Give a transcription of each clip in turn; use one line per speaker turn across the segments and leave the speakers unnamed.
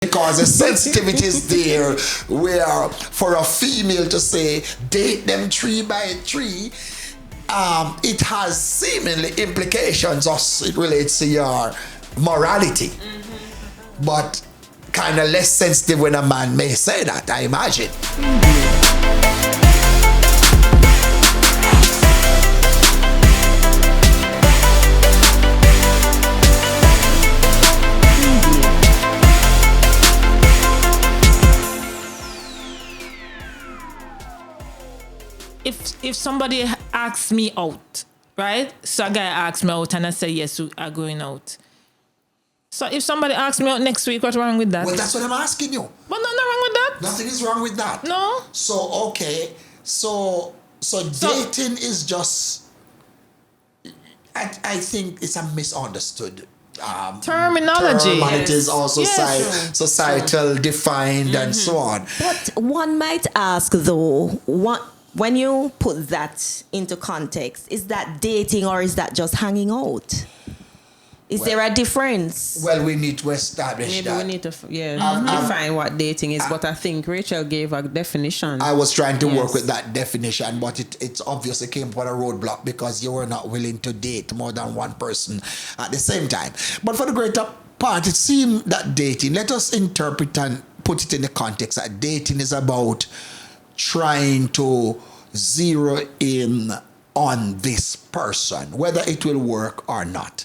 because the sensitivity is there where for a female to say date them 3 by 3, it has seemingly implications as it relates to your morality. But kind of less sensitive when a man may say that, I imagine.
If somebody asks me out, right? So a guy asks me out and I say yes, we are going out. So if somebody asks me out next week, what's wrong with that?
Well, that's what I'm asking you.
But nothing wrong with that.
Nothing is wrong with that.
No.
So okay, so dating is just. I think it's a misunderstood
terminology.
Term, and it is also societal defined and so on.
But one might ask though, when you put that into context, is that dating or is that just hanging out? Is there a difference?
Well, we need to establish that.
We need to define what dating is, but I think Rachel gave a definition.
I was trying to work with that definition, but it obviously came upon a roadblock because you were not willing to date more than one person at the same time. But for the greater part, it seemed that dating, let us interpret and put it in the context that dating is about trying to zero in on this person, whether it will work or not.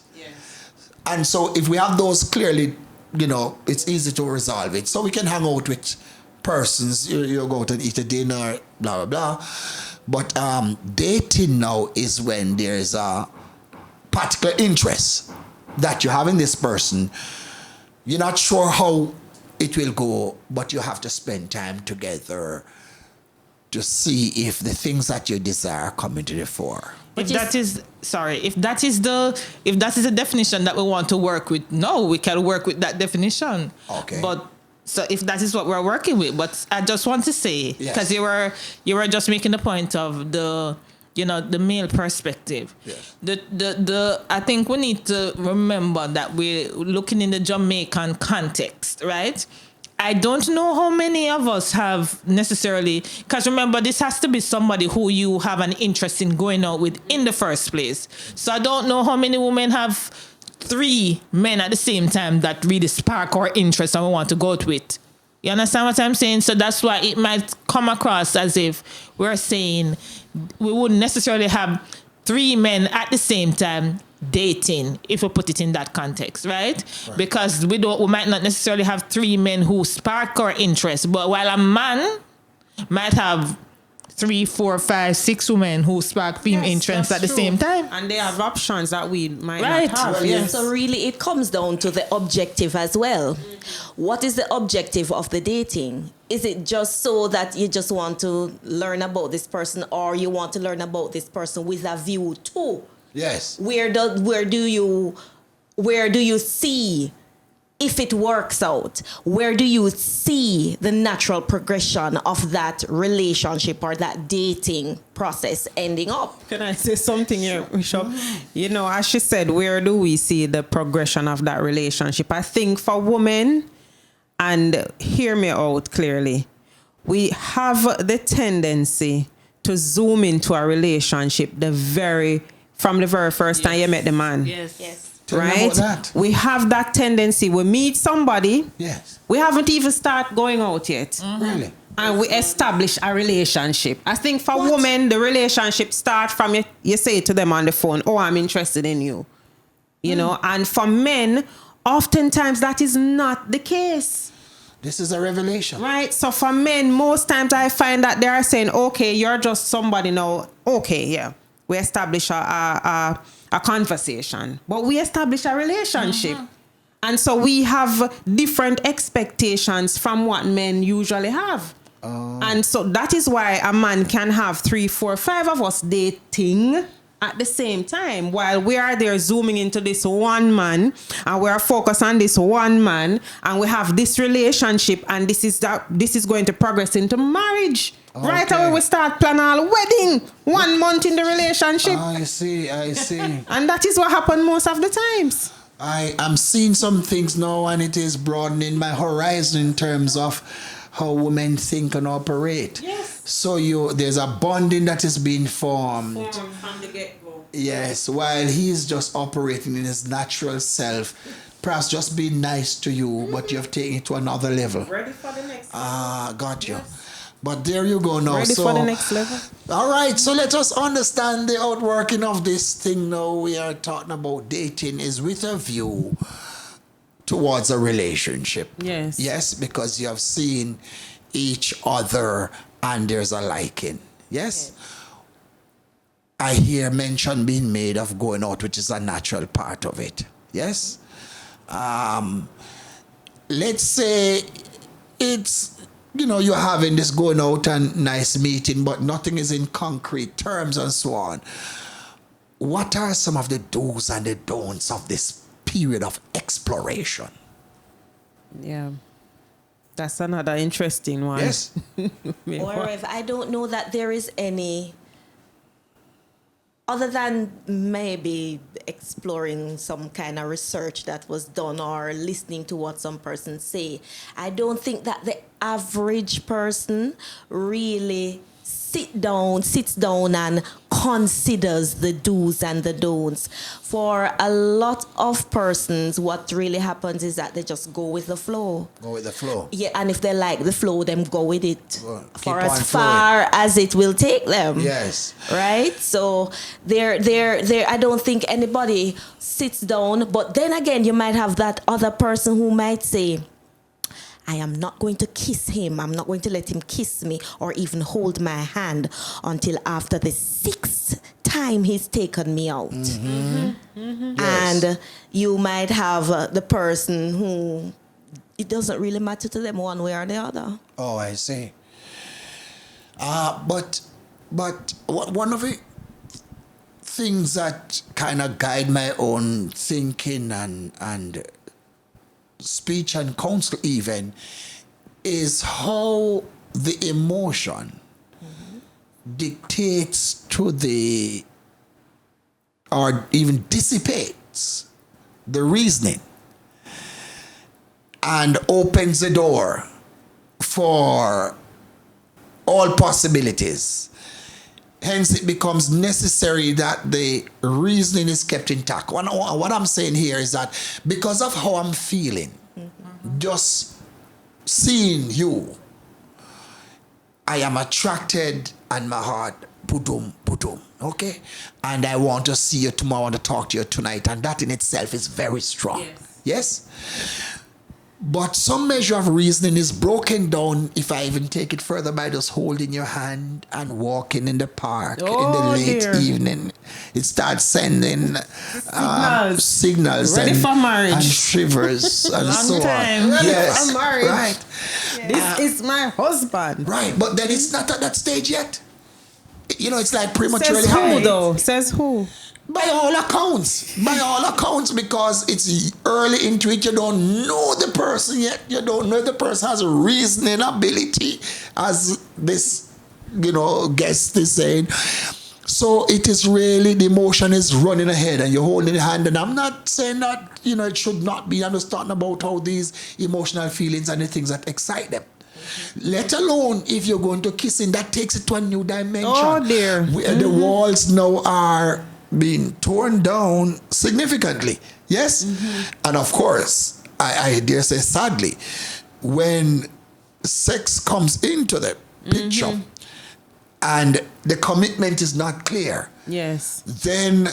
And so if we have those clearly, it's easy to resolve it. So we can hang out with persons, you go out and eat a dinner, blah, blah, blah. But dating now is when there's a particular interest that you have in this person. You're not sure how it will go, but you have to spend time together to see if the things that you desire come into the fore.
If that is the definition that we want to work with, no, we can work with that definition.
Okay.
But so if that is what we're working with, but I just want to say, because you were just making the point of the male perspective.
Yes.
I think we need to remember that we're looking in the Jamaican context, right? I don't know how many of us have necessarily, because remember, this has to be somebody who you have an interest in going out with in the first place. So I don't know how many women have 3 men at the same time that really spark our interest and we want to go out with. You understand what I'm saying? So that's why it might come across as if we're saying we wouldn't necessarily have 3 men at the same time dating, if we put it in that context, right? Because we might not necessarily have 3 men who spark our interest, but while a man might have 3, 4, 5, 6 women who spark female interest at the same time,
and they have options that we might not have.
Yes. So really, it comes down to the objective as well. What is the objective of the dating? Is it just so that you just want to learn about this person, or you want to learn about this person with a view to?
Yes.
Where do you see if it works out? Where do you see the natural progression of that relationship or that dating process ending up?
Can I say something here, Bishop? As she said, where do we see the progression of that relationship? I think for women, and hear me out clearly, we have the tendency to zoom into a relationship from the very first time you met the man.
Yes.
Tell me about that.
We have that tendency. We meet somebody.
Yes.
We haven't even started going out yet.
Mm-hmm.
Really?
And we establish a relationship. I think for women, the relationship starts from you say to them on the phone, oh, I'm interested in you. And for men, oftentimes that is not the case.
This is a revelation.
Right? So for men, most times I find that they are saying, okay, you're just somebody now. Okay, yeah. We establish a conversation, but we establish a relationship. And so we have different expectations from what men usually have. And so that is why a man can have 3, 4, 5 of us dating at the same time while we are there zooming into this one man and we are focused on this one man and we have this relationship and this is going to progress into marriage. Okay. Right away we start planning our wedding 1 month in the relationship.
I see.
And that is what happens most of the times.
I am seeing some things now, and it is broadening my horizon in terms of how women think and operate.
Yes.
So there's a bonding that is being formed.
From the get-go.
Yes, while he's just operating in his natural self, perhaps just being nice to you, but you have taken it to another level.
Ready for the next level.
Got you.
Yes.
But there you go now.
Ready
so,
for the next level.
All right, so let us understand the outworking of this thing now. We are talking about dating is with a view towards a relationship.
Yes.
Yes, because you have seen each other and there's a liking. Yes? I hear mention being made of going out, which is a natural part of it. Yes? Let's say it's, you're having this going out and nice meeting, but nothing is in concrete terms and so on. What are some of the do's and the don'ts of this period of exploration?
Yeah. That's another interesting one.
Yes.
Or if I don't know that there is any, other than maybe exploring some kind of research that was done or listening to what some persons say, I don't think that the average person really sits down and considers the do's and the don'ts. For a lot of persons, what really happens is that they just go with the flow.
Go with the flow.
Yeah, and if they like the flow, them go with it for
keep on
as far as it will take them.
Yes.
Right? So there I don't think anybody sits down, but then again you might have that other person who might say, I am not going to kiss him. I'm not going to let him kiss me or even hold my hand until after the 6th time he's taken me out.
Mm-hmm. Mm-hmm. Yes.
And you might have the person who it doesn't really matter to them one way or the other.
Oh, I see. But one of the things that kind of guide my own thinking and speech and counsel even is how the emotion dictates to or even dissipates the reasoning and opens the door for all possibilities. Hence, it becomes necessary that the reasoning is kept intact. What I'm saying here is that because of how I'm feeling, just seeing you, I am attracted and my heart, pudum, okay? And I want to see you tomorrow, I want to talk to you tonight. And that in itself is very strong. Yes? But some measure of reasoning is broken down, if I even take it further, by just holding your hand and walking in the park in the late evening. It starts sending signals
Ready for marriage.
And shivers and so
time.
on.
Ready
Yes,
for marriage.
right.
This is my husband.
Right, but then it's not at that stage yet. It's like prematurely
Says who
high.
though? Says who?
By all accounts, because it's early into it, you don't know the person yet. You don't know if the person has a reasoning ability, as this, guest is saying. So it is really, the emotion is running ahead and you're holding the hand. And I'm not saying that, it should not be. I'm just talking about how these emotional feelings and the things that excite them. Let alone if you're going to kissing, that takes it to a new dimension.
Oh dear.
The walls now are being torn down significantly. Yes? And of course, I dare say sadly, when sex comes into the picture and the commitment is not clear,
Yes.
then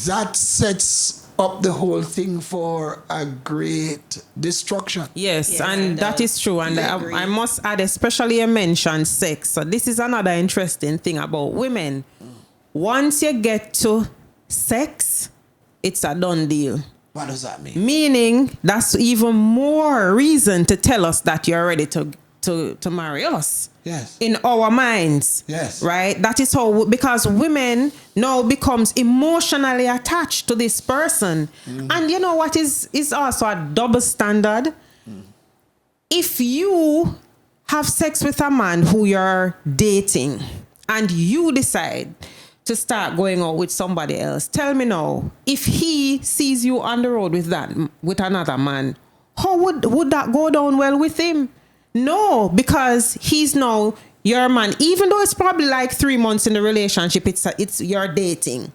that sets up the whole thing for a great destruction.
Yes,
Yes,
and
and,
that is true. And
I agree.
I must add, especially you mentioned sex. So this is another interesting thing about women. Once you get to sex, it's a done deal.
What does that mean?
Meaning, that's even more reason to tell us that you're ready to marry us.
Yes.
In our minds.
Yes.
Right? That is how, because women now becomes emotionally attached to this person. And you know what is also a double standard? If you have sex with a man who you're dating and you decide to start going out with somebody else. Tell me now, if he sees you on the road with another man, how would that go down well with him? No, because he's now your man. Even though it's probably like 3 months in the relationship, it's you're dating.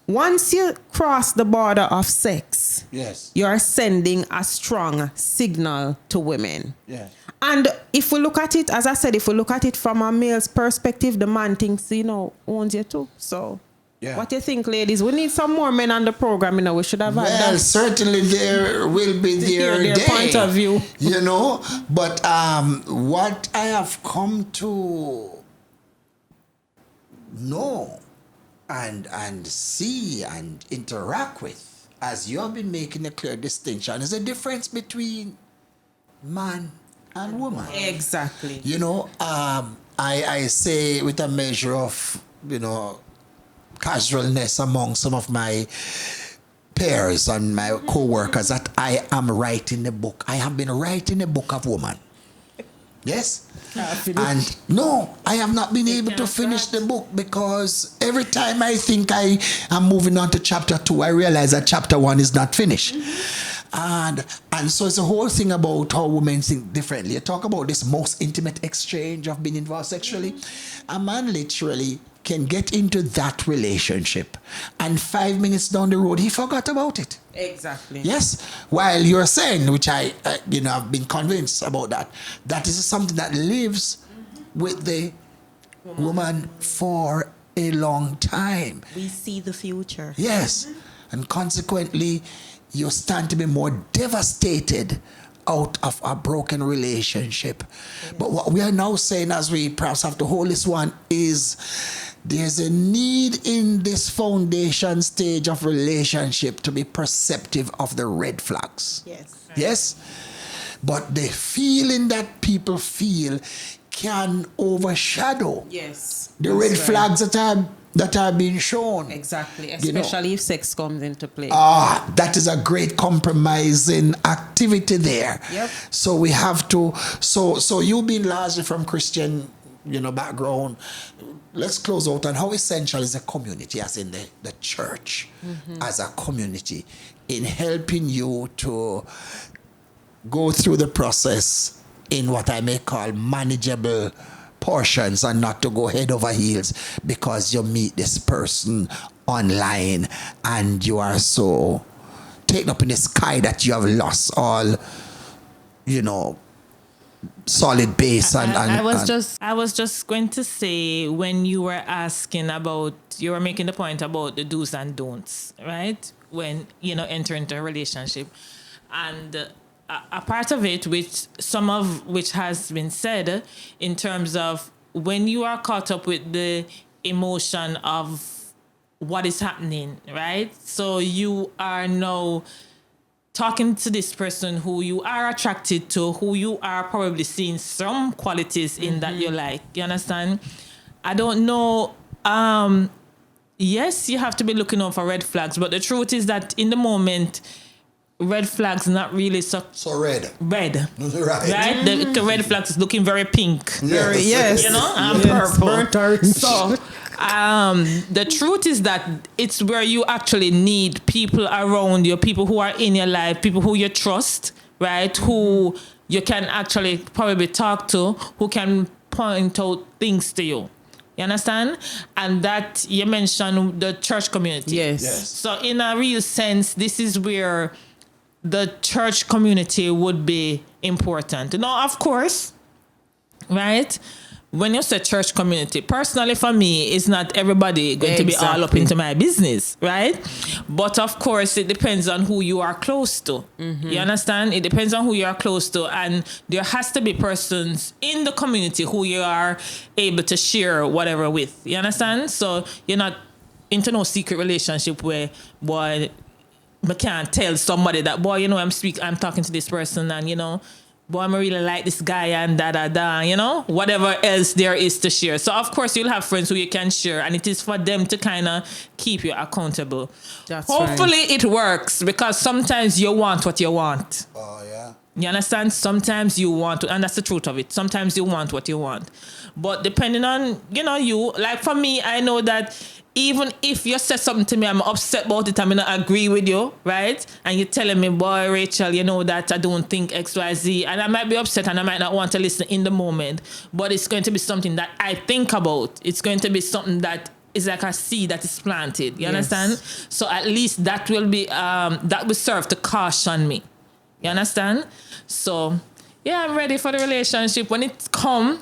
Once you cross the border of sex,
Yes.
you're sending a strong signal to women.
Yeah.
And if we look at it, as I said, if we look at it from a male's perspective, the man thinks, owns you too. So
Yeah.
what do you think, ladies? We need some more men on the program, we should have had
Well,
that.
certainly there will be their day,
point of view.
But what I have come to know and see and interact with, as you have been making a clear distinction, is a difference between man and woman.
Exactly.
I say with a measure of, casualness among some of my peers and my co-workers that I am writing a book. I have been writing a book of woman. Yes? And no, I have not been able to finish the book because every time I think I am moving on to chapter 2, I realize that chapter 1 is not finished. And so it's a whole thing about how women think differently. You talk about this most intimate exchange of being involved sexually. A man literally can get into that relationship and 5 minutes down the road, he forgot about it.
Exactly.
Yes, while you're saying, which I've been convinced about that is something that lives with the woman for a long time.
We see the future.
Yes, and consequently, you stand to be more devastated out of a broken relationship. Yes. But what we are now saying, as we perhaps have to hold this one, is there's a need in this foundation stage of relationship to be perceptive of the red flags.
Yes.
Yes? But the feeling that people feel can overshadow the red flags that are being shown.
Exactly, especially if sex comes into play.
That is a great compromising activity there.
Yep.
So we have to, so you being largely from Christian, background, let's close out on how essential is the community, as in the church, as a community, in helping you to go through the process in what I may call manageable portions and not to go head over heels because you meet this person online and you are so taken up in the sky that you have lost all, solid base.
I was just going to say, when you were you were making the point about the do's and don'ts, right? When, enter into a relationship. And a part of it, which has been said in terms of when you are caught up with the emotion of what is happening, right? So you are now talking to this person who you are attracted to, who you are probably seeing some qualities in that you like. You understand? I don't know. Yes, you have to be looking out for red flags, but the truth is that in the moment, red flags not really so
red.
Right. The red flags is looking very pink.
Yes.
And purple. So the truth is that it's where you actually need people around you, people who are in your life, people who you trust, right? Who you can actually probably talk to, who can point out things to you. You understand? And that you mentioned the church community.
Yes.
So in a real sense, this is where the church community would be important. Now, of course, right? When you say church community, personally for me, it's not everybody going to be all up into my business, right? But of course, it depends on who you are close to. You understand? It depends on who you are close to. And there has to be persons in the community who you are able to share whatever with. You understand? So you're not into no secret relationship where, boy, I can't tell somebody that, boy, I'm talking to this person and, boy, I really like this guy and whatever else there is to share. So, of course, you'll have friends who you can share, and it is for them to kind of keep you accountable. Hopefully it works, because sometimes you want what you want.
Oh, yeah.
You understand? Sometimes you want to, and that's the truth of it. Sometimes you want what you want. But depending on, you, like for me, I know that even if you say something to me, I'm upset about it, I'm going to agree with you, right? And you're telling me, boy, Rachel, you know that I don't think X, Y, Z. And I might be upset and I might not want to listen in the moment. But it's going to be something that I think about. It's going to be something that is like a seed that is planted. You understand? So at least that will be, that will serve to caution me. You understand? So, yeah, I'm ready for the relationship. When it comes,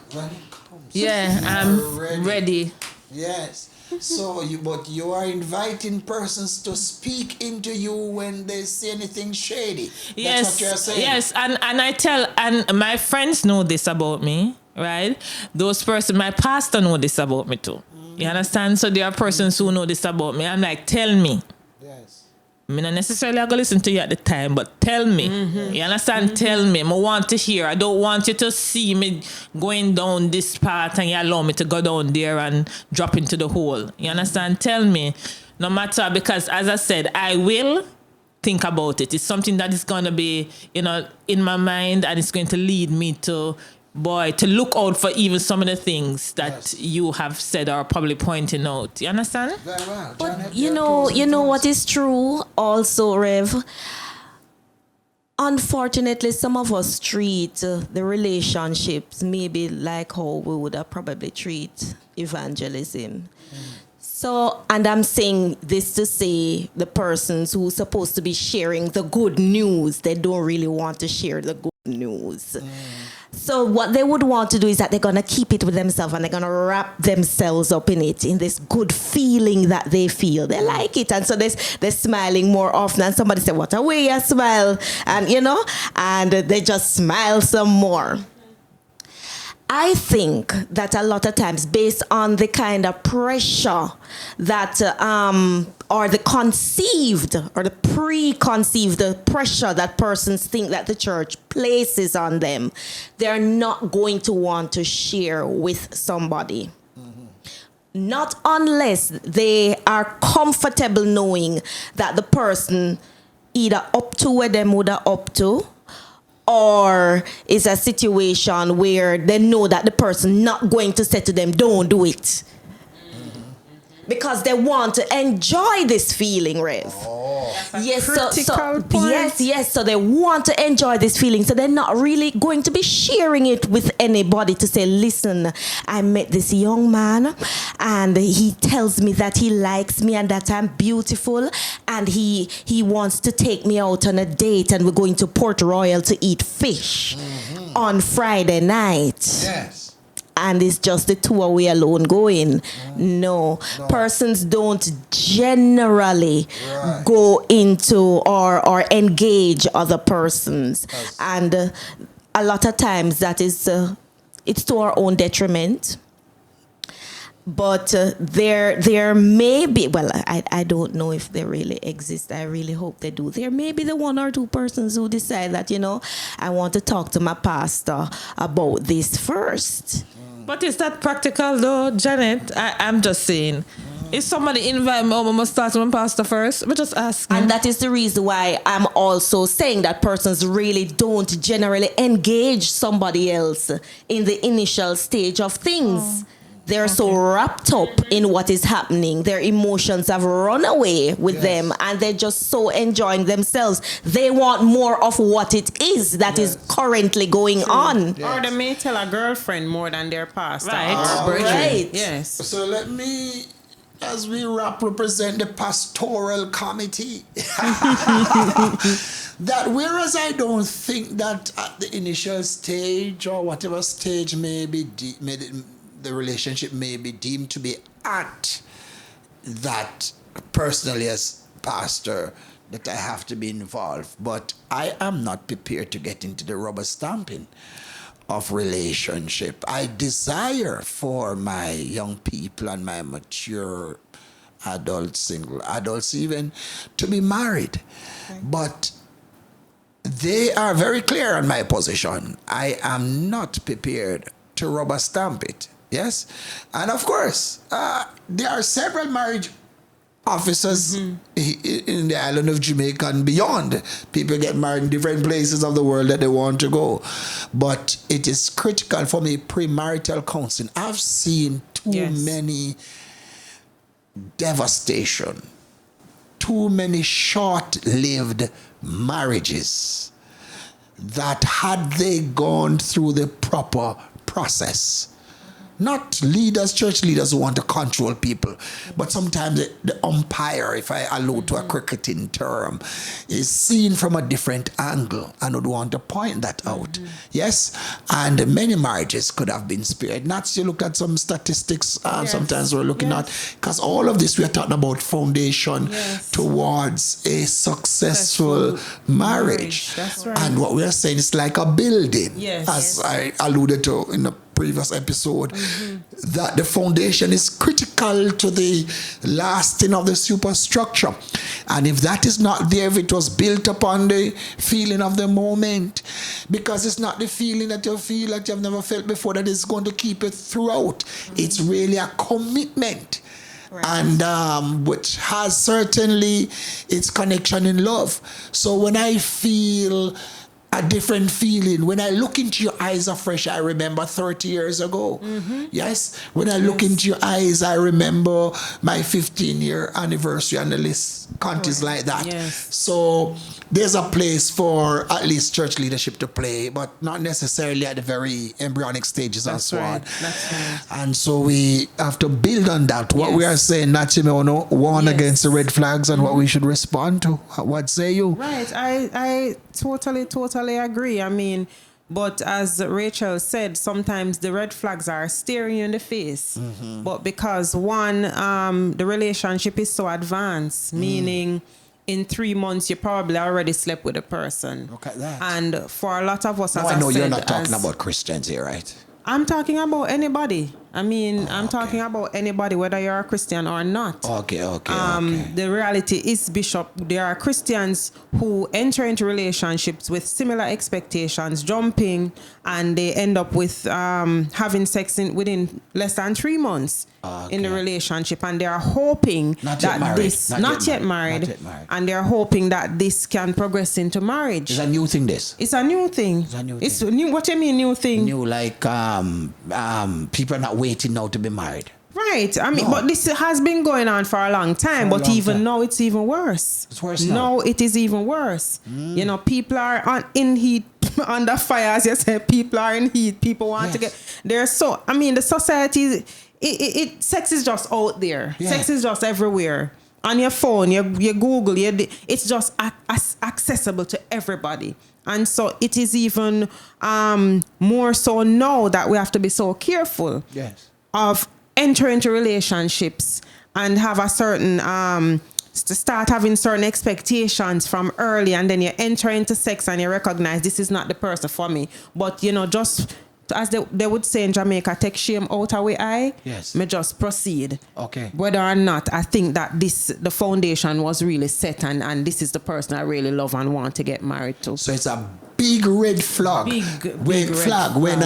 yeah, I'm ready.
Yes. So you are inviting persons to speak into you when they see anything shady.
Yes,
that's what you're saying.
Yes, and I tell, and my friends know this about me, right? Those persons, my pastor know this about me too. You understand? So there are persons who know this about me. I'm like, tell me.
Yes.
I mean, not necessarily I go listen to you at the time, but tell me. You understand? Tell me. I want to hear. I don't want you to see me going down this path and you allow me to go down there and drop into the hole. You understand? Tell me. No matter, because as I said, I will think about it. It's something that is going to be, in my mind, and it's going to lead me to look out for even some of the things that you have said or probably pointing out. You understand?
Very well.
But you know what is true also, Rev? Unfortunately, some of us treat the relationships maybe like how we would have probably treat evangelism. So, and I'm saying this to say the persons who are supposed to be sharing the good news, they don't really want to share the good news. So what they would want to do is that they're going to keep it with themselves and they're going to wrap themselves up in it, in this good feeling that they feel. They like it. And so they're smiling more often. And somebody said, what a way you smile. And, and they just smile some more. I think that a lot of times, based on the kind of pressure that, or the conceived or the preconceived the pressure that persons think that the church places on them, they're not going to want to share with somebody. Not unless they are comfortable knowing that the person either up to where them would are up to, or is a situation where they know that the person not going to say to them, don't do it. Because they want to enjoy this feeling, Rev. Yes, so they want to enjoy this feeling. So they're not really going to be sharing it with anybody to say, listen, I met this young man and he tells me that he likes me and that I'm beautiful and he wants to take me out on a date and we're going to Port Royal to eat fish on Friday night.
Yes.
And it's just the two away alone going. No. Persons don't generally go into or engage other persons.
Yes.
And a lot of times that is, it's to our own detriment. But there may be, well, I don't know if they really exist. I really hope they do. There may be the one or two persons who decide that, I want to talk to my pastor about this first.
But is that practical though, Janet? I'm just saying. If somebody invite me over, I must start with my pastor first. But just ask.
And that is the reason why I'm also saying that persons really don't generally engage somebody else in the initial stage of things. They're so wrapped up in what is happening. Their emotions have run away with them and they're just so enjoying themselves. They want more of what it is that is currently going on.
Yes. Or they may tell a girlfriend more than their pastor.
Right.
Yes.
So let me, as we represent the pastoral committee, that whereas I don't think that at the initial stage or whatever stage the relationship may be deemed to be at, that personally as pastor that I have to be involved, but I am not prepared to get into the rubber stamping of relationship. I desire for my young people and my mature adults, single adults even, to be married. But they are very clear on my position. I am not prepared to rubber stamp it. Yes? And of course, there are several marriage officers in the island of Jamaica and beyond. People get married in different places of the world that they want to go. But it is critical for me, premarital counseling. I've seen too many devastation, too many short-lived marriages that had they gone through the proper process, not leaders, church leaders who want to control people, but sometimes the umpire, if I allude to a cricketing term, is seen from a different angle and would want to point that out. Yes, and many marriages could have been spared. Not you look at some statistics, sometimes we're looking at, because all of this we are talking about foundation towards a successful marriage.
That's right.
And what we are saying is like a building,
Yes.
as I alluded to in the previous episode, that the foundation is critical to the lasting of the superstructure. And if that is not there, if it was built upon the feeling of the moment, because it's not the feeling that you feel that you've never felt before that is going to keep it throughout. It's really a commitment. Right. And which has certainly its connection in love. So when I feel a different feeling, when I look into your eyes afresh, I remember 30 years ago. Yes, when I look into your eyes, I remember my 15-year anniversary, and the list continues like that.
Yes.
So there's a place for at least church leadership to play, but not necessarily at the very embryonic stages and so on.
That's right.
And so we have to build on that. What we are saying, not to warn against the red flags and what we should respond to. What say you?
Right. I totally agree. I mean, but as Rachel said, sometimes the red flags are staring you in the face. But because one, the relationship is so advanced, meaning in 3 months you probably already slept with a person.
Look at that.
And for a lot of us,
Now
as
I know
said,
you're not talking about Christians here, right?
I'm talking about anybody. I mean, I'm talking about anybody, whether you're a Christian or not.
Okay.
The reality is, Bishop, there are Christians who enter into relationships with similar expectations, jumping, and they end up with having sex within less than 3 months in the relationship, and they are hoping not yet married, and they are hoping that this can progress into marriage.
It's a new thing.
It's a new thing. It's new. What do you mean new thing?
New, like people are not waiting now to be married.
Right. I mean, but this has been going on for a long time. But even now, it's even worse.
It's worse now.
No, it is even worse. You know, people are in heat, under fire, as you said. People are in heat. People want to get. I mean, the society, sex is just out there.
Yeah.
Sex is just everywhere. On your phone, you Google, it's just accessible to everybody. And so it is even more so now that we have to be so careful of entering into relationships and have a certain, to start having certain expectations from early, and then you enter into sex and you recognize this is not the person for me. But, you know, just as they would say in Jamaica, take shame out of our eye.
Yes.
Me just proceed.
Okay.
Whether or not I think that the foundation was really set, and this is the person I really love and want to get married to.
So it's a big red flag.
Big red flag
when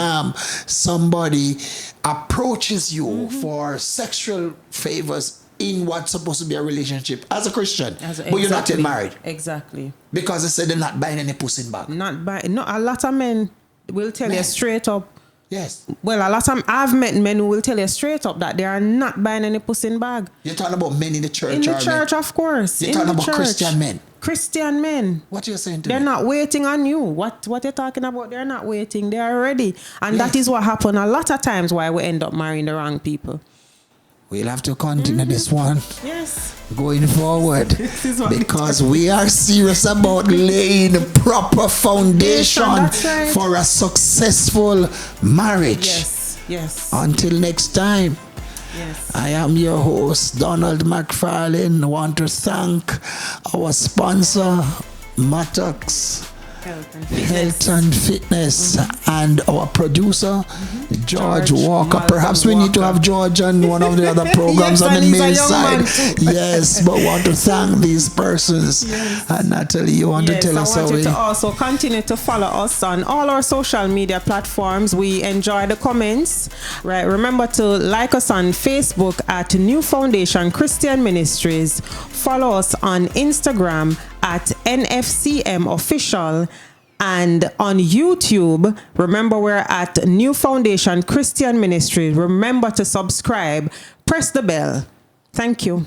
somebody approaches you for sexual favors in what's supposed to be a relationship as a Christian, but you're not yet married.
Exactly.
Because they said they're not buying any pussy bag.
Not buying. No, a lot of men will tell you straight up.
Yes.
Well, a lot of I've met men who will tell you straight up that they are not buying any pussy in bag.
You're talking about men in the church.
In the church, of course.
You're talking about Christian men.
Christian men.
What you're saying to
They're
me?
not waiting on you. What you're talking about? They're not waiting. They are ready. And that is what happened a lot of times why we end up marrying the wrong people.
We'll have to continue this one.
Yes.
Going forward, because we are serious about laying a proper foundation for a successful marriage.
Yes.
Until next time,
yes.
I am your host, Donald McFarlane. I want to thank our sponsor, Mattox Health and Fitness, and our producer, George Walker. Perhaps we need to have George on one of the other programs on the main side. Yes, but want to thank these persons. And Natalie, you want to tell us how
I want you to also continue to follow us on all our social media platforms. We enjoy the comments. Right. Remember to like us on Facebook at New Foundation Christian Ministries. Follow us on Instagram at NFCM Official, and on YouTube, remember we're at New Foundation Christian Ministry. Remember to subscribe, press the bell, Thank you.